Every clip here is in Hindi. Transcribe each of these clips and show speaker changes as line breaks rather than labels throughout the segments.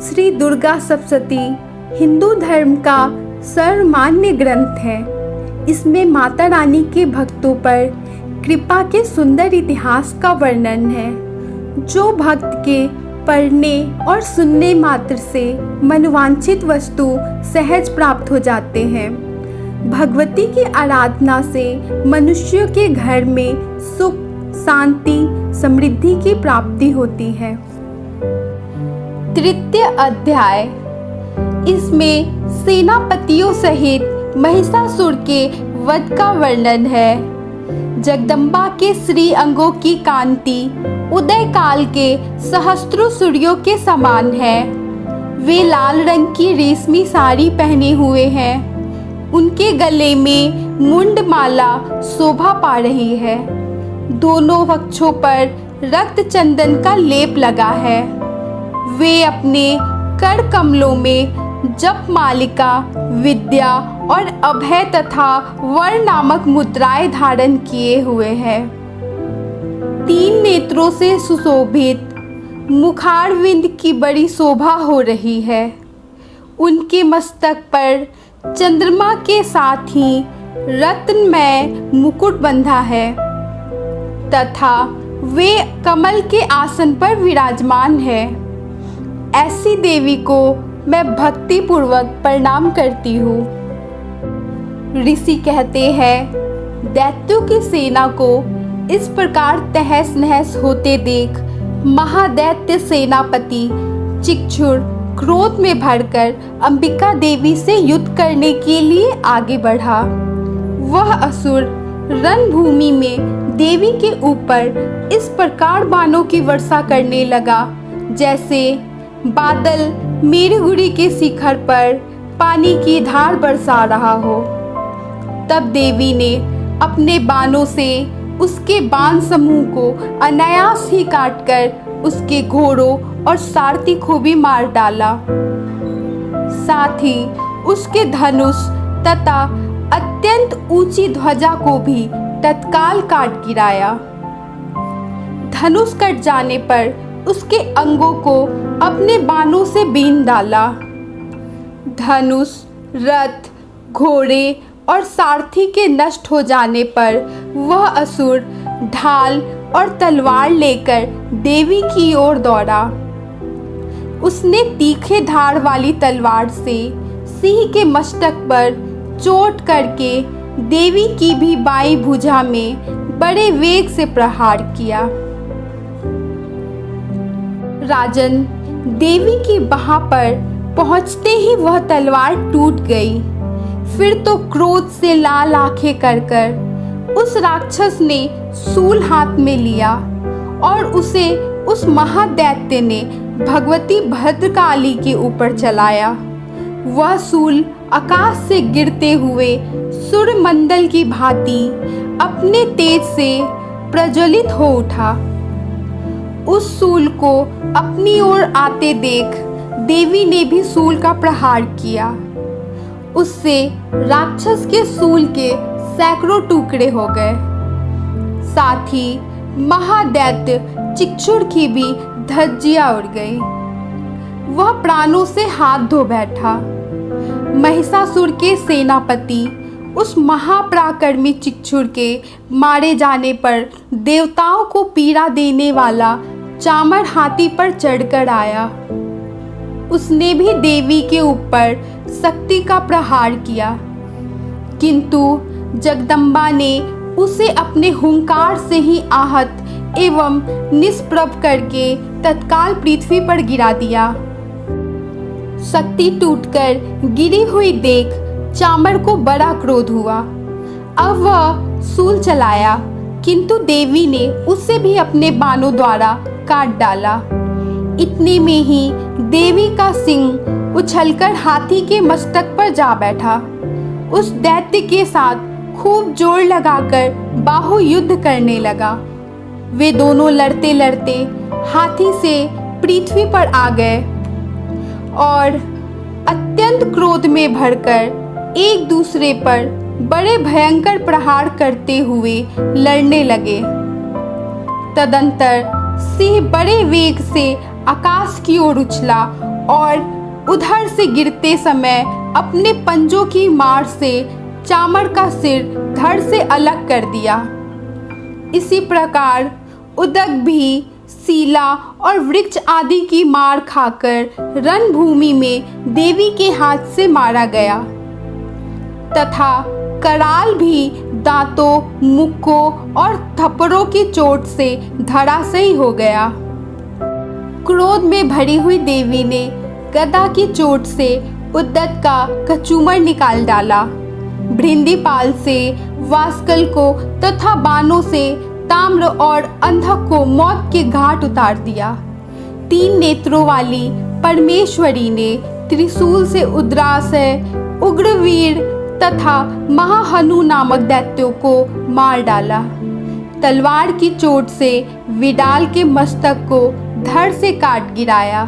श्री दुर्गा सप्तशती हिंदू धर्म का सर्वमान्य ग्रंथ है। इसमें माता रानी के भक्तों पर कृपा के सुंदर इतिहास का वर्णन है, जो भक्त के पढ़ने और सुनने मात्र से मनोवांछित वस्तु सहज प्राप्त हो जाते हैं। भगवती की आराधना से मनुष्यों के घर में सुख, शांति, समृद्धि की प्राप्ति होती है। तृतीय अध्याय, इसमें सेनापतियों सहित महिषासुर के वध का वर्णन है। जगदम्बा के श्री अंगों की कांति उदय काल के सहस्त्रों सूर्यों के समान है। वे लाल रंग की रेशमी साड़ी पहने हुए हैं। उनके गले में मुंडमाला शोभा पा रही है। दोनों वक्षों पर रक्त चंदन का लेप लगा है। वे अपने कर कमलों में जप मालिका, विद्या और अभय तथा वर नामक मुद्राएं धारण किए हुए हैं। 3 नेत्रों से सुशोभित मुखारविंद की बड़ी शोभा हो रही है। उनके मस्तक पर चंद्रमा के साथ ही रत्नमय मुकुट बंधा है तथा वे कमल के आसन पर विराजमान है। ऐसी देवी को मैं भक्ति पूर्वक प्रणाम करती हूँ। ऋषि कहते हैं, दैत्यों की सेना को इस प्रकार तहस नहस होते देख महादैत्य सेनापति चिक्षुर क्रोध में भरकर अंबिका देवी से युद्ध करने के लिए आगे बढ़ा। वह असुर रणभूमि में देवी के ऊपर इस प्रकार बाणों की वर्षा करने लगा, जैसे बादल मेरुगुड़ी के शिखर पर पानी की धार बरसा रहा हो। तब देवी ने अपने बाणों से उसके बाण समूह को अनायास ही काटकर उसके घोड़ों और सारथी को भी मार डाला। साथ ही उसके धनुष तथा अत्यंत ऊंची ध्वजा को भी तत्काल काट गिराया। धनुष कट जाने पर उसके अंगों को अपने बाणों से बीन डाला। धनुष, रथ, घोड़े और सारथी के नष्ट हो जाने पर वह असुर ढाल और तलवार लेकर देवी की ओर दौड़ा। उसने तीखे धार वाली तलवार से सिंह के मस्तक पर चोट करके देवी की भी बाईं भुजा में बड़े वेग से प्रहार किया। राजन, देवी की बाह पर पहुंचते ही वह तलवार टूट गई। फिर तो क्रोध से लाल आंखें कर उस राक्षस ने शूल हाथ में लिया और उसे उस महादैत्य ने भगवती भद्रकाली के ऊपर चलाया। वह शूल आकाश से गिरते हुए सूर्यमंडल की भांति अपने तेज से प्रज्वलित हो उठा। उस शूल को अपनी ओर आते देख देवी ने भी शूल का प्रहार किया। उससे राक्षस के शूल के सैकड़ों टुकड़े हो गए। साथ ही महादैत्य चिक्षुर की भी धज्जियां उड़ गई। वह प्राणों से हाथ धो बैठा। महिषासुर के सेनापति उस महापराक्रमी चिक्षुर के मारे जाने पर देवताओं को पीड़ा देने वाला चामर हाथी पर चढ़कर आया। उसने भी देवी के ऊपर शक्ति का प्रहार किया, किंतु जगदम्बा ने उसे अपने हुंकार से ही आहत एवं निष्प्रभ करके तत्काल पृथ्वी पर गिरा दिया। शक्ति टूटकर गिरी हुई देख चामर को बड़ा क्रोध हुआ। अब वह शूल चलाया, किंतु देवी ने उसे भी अपने बाणों द्वारा काट डाला। इतने में ही देवी का सिंह उछलकर हाथी के मस्तक पर जा बैठा। उस दैत्य के साथ खूब जोर लगाकर बाहु युद्ध करने लगा। वे दोनों लड़ते लड़ते हाथी से पृथ्वी पर आ गए और अत्यंत क्रोध में भरकर एक दूसरे पर बड़े भयंकर प्रहार करते हुए लड़ने लगे। तदंतर सिंह बड़े वेग से आकाश की ओर उछला और उधर से गिरते समय अपने पंजों की मार से चामर का सिर धड़ से अलग कर दिया। इसी प्रकार उदक भी सीला और वृक्ष आदि की मार खाकर रणभूमि में देवी के हाथ से मारा गया तथा कराल भी दांतों, मुक्कों और थप्पड़ों की चोट से धराशायी हो गया। क्रोध में भरी हुई देवी ने गदा की चोट से उद्दत का कचूमर निकाल डाला। भृंदीपाल से वास्कल को तथा बाणों से ताम्र और अंधक को मौत के घाट उतार दिया। 3 नेत्रों वाली परमेश्वरी ने त्रिशूल से उद्रासय, उग्रवीर तथा महाहनु नामक दैत्यों को मार डाला। तलवार की चोट से विडाल के मस्तक को धड़ से काट गिराया।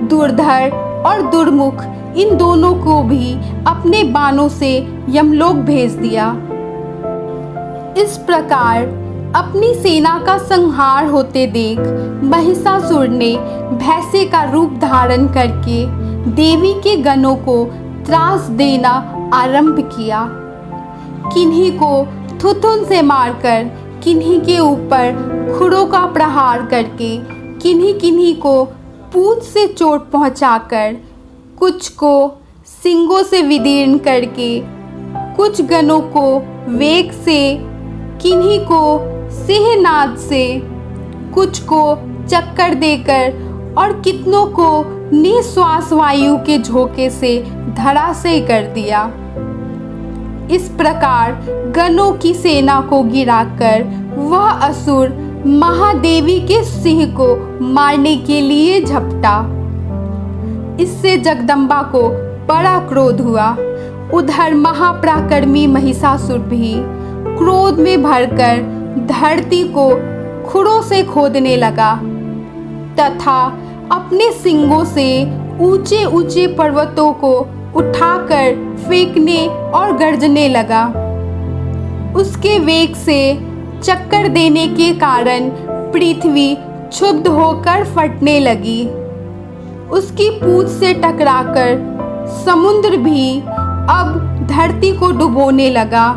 दुर्धर और दुर्मुख इन दोनों को भी अपने बाणों से यमलोक भेज दिया। इस प्रकार अपनी सेना का संहार होते देख महिषासुर ने भैंसे का रूप धारण करके देवी के गणों को त्रास देना आरंभ किया। किन्हीं को थुथुन से मारकर, किन्हीं के ऊपर खुरों का प्रहार करके, किन्हीं को पूंछ से चोट पहुंचाकर, कुछ को सिंगों से विदीर्ण करके, कुछ गणों को वेग से, किन्हीं को सिंहनाद से, कुछ को चक्कर देकर और कितनों को निश्वास वायु के झोंके से धराशायी कर दिया। इस प्रकार गणों की सेना को गिराकर वह असुर महादेवी के सिंह को मारने के लिए झपटा। इससे जगदम्बा को बड़ा क्रोध हुआ। उधर महापराक्रमी महिषासुर भी क्रोध में भरकर धरती को खुरों से खोदने लगा तथा अपने सिंगों से ऊंचे ऊंचे पर्वतों को उठाकर फेंकने और गर्जने लगा। उसके वेग से चक्कर देने के कारण पृथ्वी क्षुब्ध होकर फटने लगी। उसकी पूंछ से टकराकर समुद्र भी अब धरती को डुबोने लगा।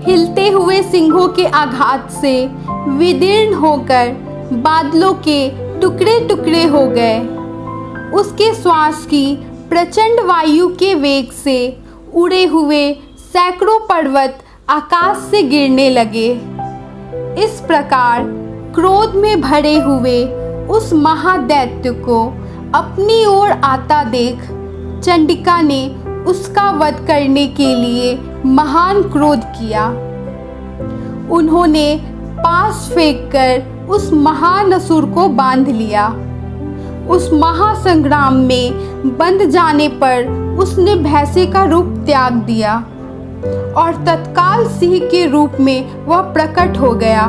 हिलते हुए सिंहों के आघात से विदीर्ण होकर बादलों के टुकड़े टुकड़े हो गए। उसके श्वास की प्रचंड वायु के वेग से उड़े हुए सैकड़ों पर्वत आकाश से गिरने लगे। इस प्रकार क्रोध में भरे हुए उस महादैत्य को अपनी ओर आता देख चंडिका ने उसका वध करने के लिए महान क्रोध किया। उन्होंने पास फेंककर उस महान असुर को बांध लिया। उस महासंग्राम में बंध जाने पर उसने भैंसे का रूप त्याग दिया और तत्काल सिंह के रूप में वह प्रकट हो गया।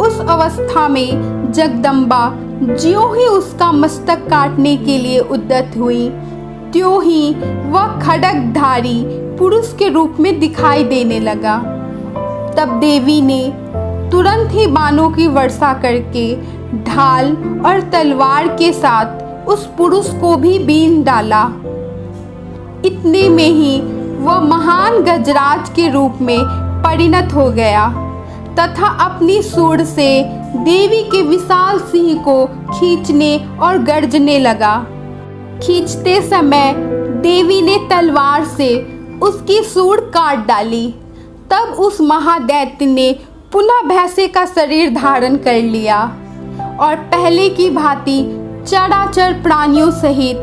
उस अवस्था में जगदम्बा ज्यों ही उसका मस्तक काटने के लिए उद्यत हुई, त्यों ही वह खड्गधारी पुरुष के रूप में दिखाई देने लगा। तब देवी ने तुरंत ही बाणों की वर्षा करके ढाल और तलवार के साथ उस पुरुष को भी बीन डाला। इतने में ही वह महान गजराज के रूप में परिणत हो गया तथा अपनी सूंड से देवी के विशाल सिंह को खींचने और गर्जने लगा। खींचते समय देवी ने तलवार से उसकी सूंड काट डाली। तब उस महादैत्य ने पुनः भैंसे का शरीर धारण कर लिया और पहले की भांति चराचर प्राणियों सहित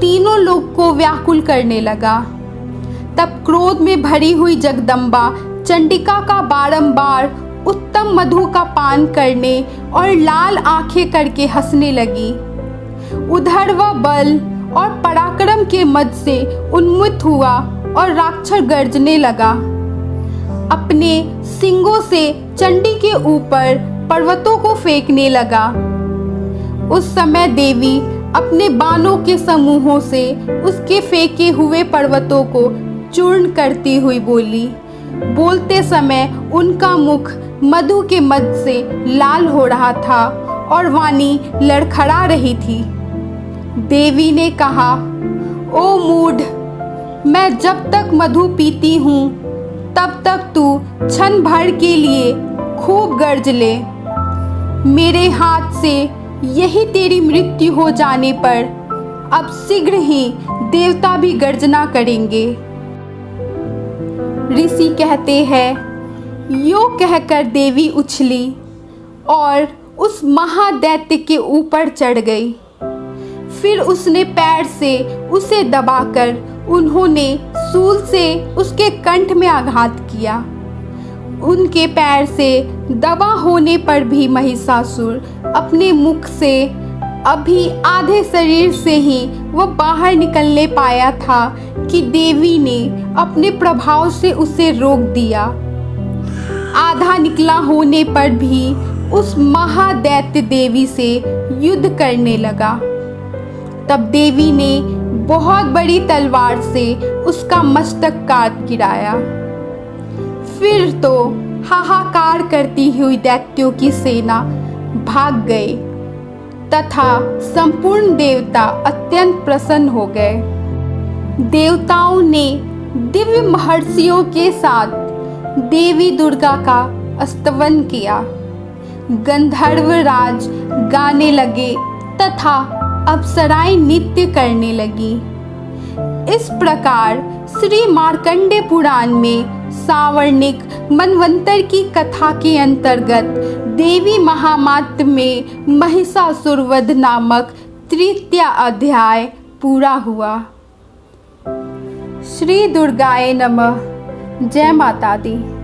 तीनों लोक को व्याकुल करने लगा। तब क्रोध में भरी हुई जगदम्बा चंडिका का बारंबार उत्तम मधु का पान करने और लाल आंखें करके हंसने लगी। उधर वह बल और पराक्रम के मद से उन्मुक्त हुआ और राक्षस गर्जने लगा। अपने सिंगों से चंडी के ऊपर पर्वतों को फेंकने लगा। उस समय देवी अपने बाणों के समूहों से उसके फेंके हुए पर्वतों को चूर्ण करती हुई बोली। बोलते समय उनका मुख मधु के मद से लाल हो रहा था और वाणी लड़खड़ा रही थी। देवी ने कहा, ओ मूढ़, मैं जब तक मधु पीती हूँ तब तक तू क्षण भर के लिए खूब गर्ज ले। मेरे हाथ से यही तेरी मृत्यु हो जाने पर अब शीघ्र ही देवता भी गर्जना करेंगे। ऋषि कहते हैं, यो कहकर देवी उछली और उस महादैत्य के ऊपर चढ़ गई। फिर उसने पैर से उसे दबाकर उन्होंने शूल से उसके कंठ में आघात किया। उनके पैर से दबा होने पर भी महिषासुर अपने मुख से अभी आधे शरीर से ही वह बाहर निकलने पाया था कि देवी ने अपने प्रभाव से उसे रोक दिया। आधा निकला होने पर भी उस महादैत्य देवी से युद्ध करने लगा। तब देवी ने बहुत बड़ी तलवार से उसका मस्तक काट गिराया। फिर तो हाहाकार करती हुई दैत्यों की सेना भाग गई तथा संपूर्ण देवता अत्यंत प्रसन्न हो गए। देवताओं ने दिव्य महर्षियों के साथ देवी दुर्गा का स्तवन किया। गंधर्व राज गाने लगे तथा अप्सराएं नृत्य करने लगी। इस प्रकार श्री मार्कंडे पुराण में सावर्णिक मनवंतर की कथा के अंतर्गत देवी महामात्म्य में महिषासुर वध नामक तृतीय अध्याय पूरा हुआ। श्री दुर्गाय नमः। जय माता दी।